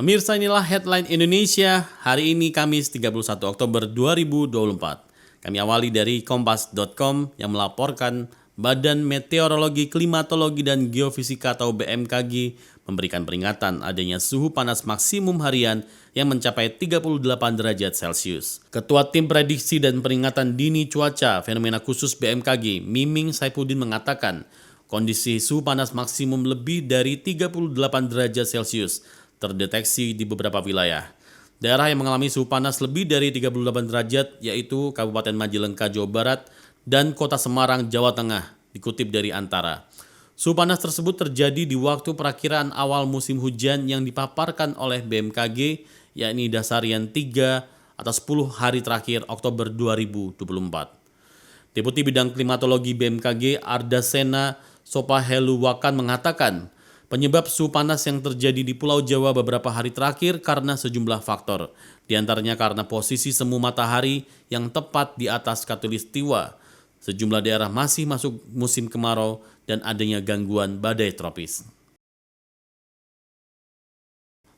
Pemirsa, inilah headline Indonesia hari ini Kamis 31 Oktober 2024. Kami awali dari kompas.com yang melaporkan Badan Meteorologi, Klimatologi, dan Geofisika atau BMKG memberikan peringatan adanya suhu panas maksimum harian yang mencapai 38 derajat Celcius. Ketua Tim Prediksi dan Peringatan Dini Cuaca Fenomena Khusus BMKG, Miming Saifuddin mengatakan, kondisi suhu panas maksimum lebih dari 38 derajat Celcius terdeteksi di beberapa wilayah. Daerah yang mengalami suhu panas lebih dari 38 derajat yaitu Kabupaten Majalengka, Jawa Barat, dan Kota Semarang, Jawa Tengah, dikutip dari Antara. Suhu panas tersebut terjadi di waktu perakiraan awal musim hujan yang dipaparkan oleh BMKG, yakni Dasarian 3 atau 10 hari terakhir Oktober 2024. Deputi Bidang Klimatologi BMKG Ardasena Sopaheluwakan mengatakan, penyebab suhu panas yang terjadi di Pulau Jawa beberapa hari terakhir karena sejumlah faktor, di antaranya karena posisi semu matahari yang tepat di atas khatulistiwa. Sejumlah daerah masih masuk musim kemarau dan adanya gangguan badai tropis.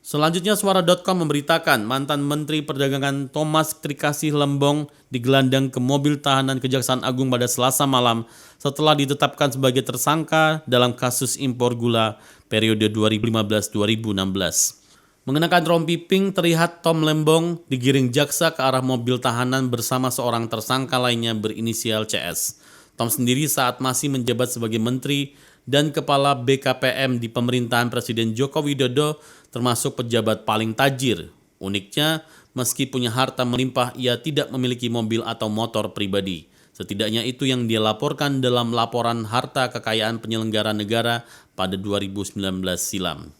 Selanjutnya Suara.com memberitakan mantan Menteri Perdagangan Thomas Trikasih Lembong digelandang ke mobil tahanan Kejaksaan Agung pada Selasa malam setelah ditetapkan sebagai tersangka dalam kasus impor gula periode 2015-2016. Mengenakan rompi pink, terlihat Tom Lembong digiring jaksa ke arah mobil tahanan bersama seorang tersangka lainnya berinisial CS. Tom sendiri saat masih menjabat sebagai menteri dan kepala BKPM di pemerintahan Presiden Joko Widodo termasuk pejabat paling tajir. Uniknya, meski punya harta melimpah, ia tidak memiliki mobil atau motor pribadi. Setidaknya itu yang dia laporkan dalam laporan harta kekayaan penyelenggara negara pada 2019 silam.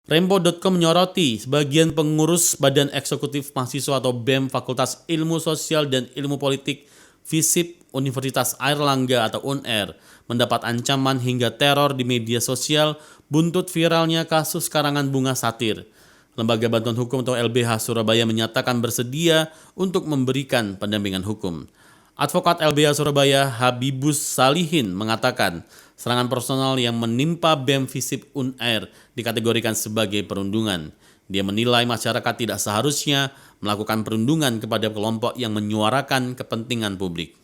Rempo.com menyoroti sebagian pengurus Badan Eksekutif Mahasiswa atau BEM Fakultas Ilmu Sosial dan Ilmu Politik FISIP Universitas Airlangga atau UNAIR mendapat ancaman hingga teror di media sosial buntut viralnya kasus karangan bunga satir. Lembaga Bantuan Hukum atau LBH Surabaya menyatakan bersedia untuk memberikan pendampingan hukum. Advokat LBH Surabaya Habibus Salihin mengatakan serangan personal yang menimpa BEM FISIP UNAIR dikategorikan sebagai perundungan. Dia menilai masyarakat tidak seharusnya melakukan perundungan kepada kelompok yang menyuarakan kepentingan publik.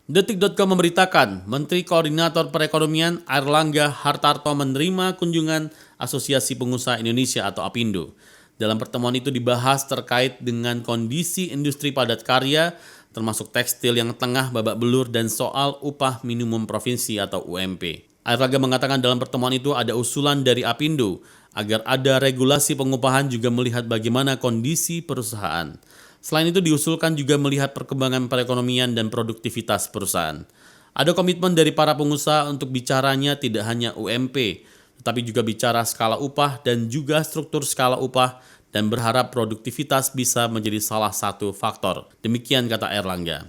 Detik.com memberitakan Menteri Koordinator Perekonomian Airlangga Hartarto menerima kunjungan Asosiasi Pengusaha Indonesia atau APindo. Dalam pertemuan itu dibahas terkait dengan kondisi industri padat karya, termasuk tekstil yang tengah babak belur dan soal upah minimum provinsi atau UMP. Airlangga mengatakan dalam pertemuan itu ada usulan dari APindo agar ada regulasi pengupahan juga melihat bagaimana kondisi perusahaan. Selain itu diusulkan juga melihat perkembangan perekonomian dan produktivitas perusahaan. Ada komitmen dari para pengusaha untuk bicaranya tidak hanya UMP, tetapi juga bicara skala upah dan juga struktur skala upah dan berharap produktivitas bisa menjadi salah satu faktor. Demikian kata Airlangga.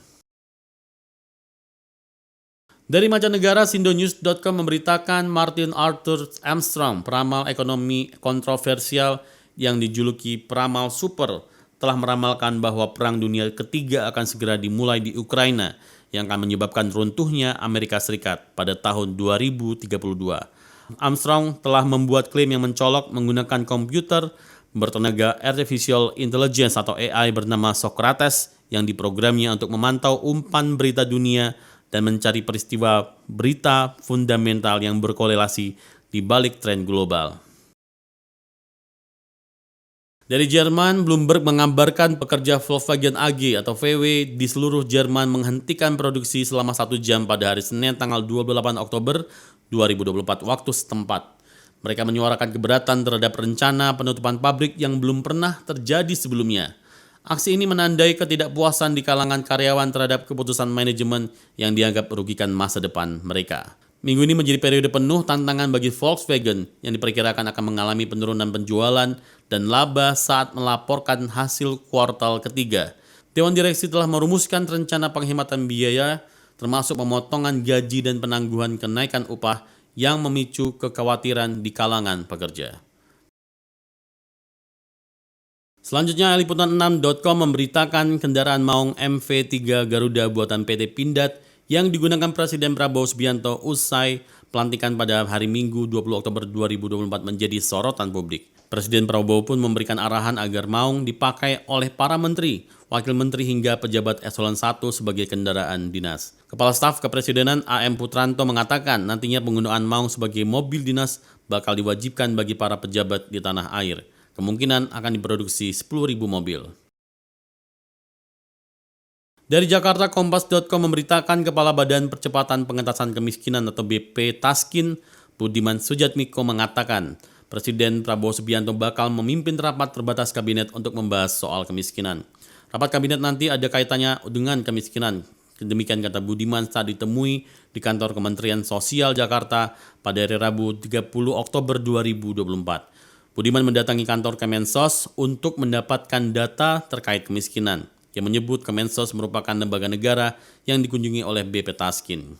Dari mancanegara, Sindonews.com memberitakan Martin Arthur Armstrong, peramal ekonomi kontroversial yang dijuluki peramal super, telah meramalkan bahwa Perang Dunia Ketiga akan segera dimulai di Ukraina yang akan menyebabkan runtuhnya Amerika Serikat pada tahun 2032. Armstrong telah membuat klaim yang mencolok menggunakan komputer bertenaga Artificial Intelligence atau AI bernama Socrates yang diprogramnya untuk memantau umpan berita dunia dan mencari peristiwa berita fundamental yang berkorelasi di balik tren global. Dari Jerman, Bloomberg mengabarkan pekerja Volkswagen AG atau VW di seluruh Jerman menghentikan produksi selama 1 jam pada hari Senin tanggal 28 Oktober 2024 waktu setempat. Mereka menyuarakan keberatan terhadap rencana penutupan pabrik yang belum pernah terjadi sebelumnya. Aksi ini menandai ketidakpuasan di kalangan karyawan terhadap keputusan manajemen yang dianggap merugikan masa depan mereka. Minggu ini menjadi periode penuh tantangan bagi Volkswagen yang diperkirakan akan mengalami penurunan penjualan dan laba saat melaporkan hasil kuartal ketiga. Dewan Direksi telah merumuskan rencana penghematan biaya termasuk pemotongan gaji dan penangguhan kenaikan upah yang memicu kekhawatiran di kalangan pekerja. Selanjutnya, Liputan6.com memberitakan kendaraan maung MV3 Garuda buatan PT Pindad yang digunakan Presiden Prabowo Subianto usai pelantikan pada hari Minggu 20 Oktober 2024 menjadi sorotan publik. Presiden Prabowo pun memberikan arahan agar maung dipakai oleh para menteri, wakil menteri hingga pejabat eselon 1 sebagai kendaraan dinas. Kepala Staf Kepresidenan AM Putranto mengatakan nantinya penggunaan maung sebagai mobil dinas bakal diwajibkan bagi para pejabat di tanah air. Kemungkinan akan diproduksi 10.000 mobil. Dari Jakarta, Kompas.com memberitakan Kepala Badan Percepatan Pengentasan Kemiskinan atau BP Taskin, Budiman Sujatmiko mengatakan, Presiden Prabowo Subianto bakal memimpin rapat terbatas kabinet untuk membahas soal kemiskinan. Rapat kabinet nanti ada kaitannya dengan kemiskinan. Demikian kata Budiman saat ditemui di kantor Kementerian Sosial Jakarta pada hari Rabu 30 Oktober 2024. Budiman mendatangi kantor Kemensos untuk mendapatkan data terkait kemiskinan. Yang menyebut Kemensos merupakan lembaga negara yang dikunjungi oleh BP Taskin.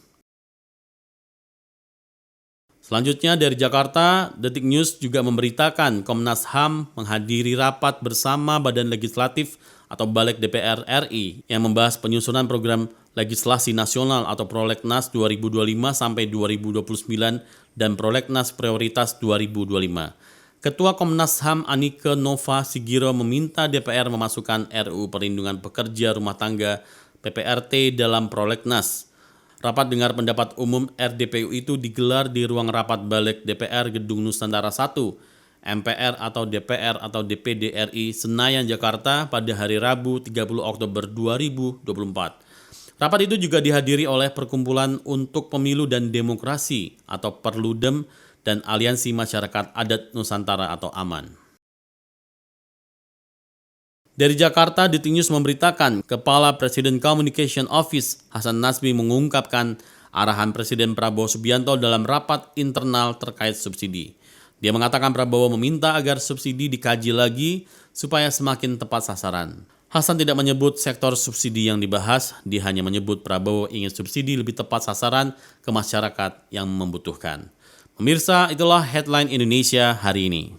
Selanjutnya dari Jakarta, Detik News juga memberitakan Komnas HAM menghadiri rapat bersama Badan Legislatif atau Balik DPR RI yang membahas penyusunan program legislasi nasional atau Prolegnas 2025 sampai 2029 dan Prolegnas Prioritas 2025. Ketua Komnas HAM Anike Nova Sigiro meminta DPR memasukkan RUU Perlindungan Pekerja Rumah Tangga PPRT dalam Prolegnas. Rapat dengar pendapat umum RDPU itu digelar di ruang rapat balik DPR Gedung Nusantara 1, MPR atau DPR atau DPD RI Senayan Jakarta pada hari Rabu 30 Oktober 2024. Rapat itu juga dihadiri oleh Perkumpulan untuk Pemilu dan Demokrasi atau Perludem dan Aliansi Masyarakat Adat Nusantara atau AMAN. Dari Jakarta, Detik News memberitakan Kepala Presiden Communication Office Hasan Nasbi mengungkapkan arahan Presiden Prabowo Subianto dalam rapat internal terkait subsidi. Dia mengatakan Prabowo meminta agar subsidi dikaji lagi supaya semakin tepat sasaran. Hasan tidak menyebut sektor subsidi yang dibahas, dia hanya menyebut Prabowo ingin subsidi lebih tepat sasaran ke masyarakat yang membutuhkan. Pemirsa, itulah headline Indonesia hari ini.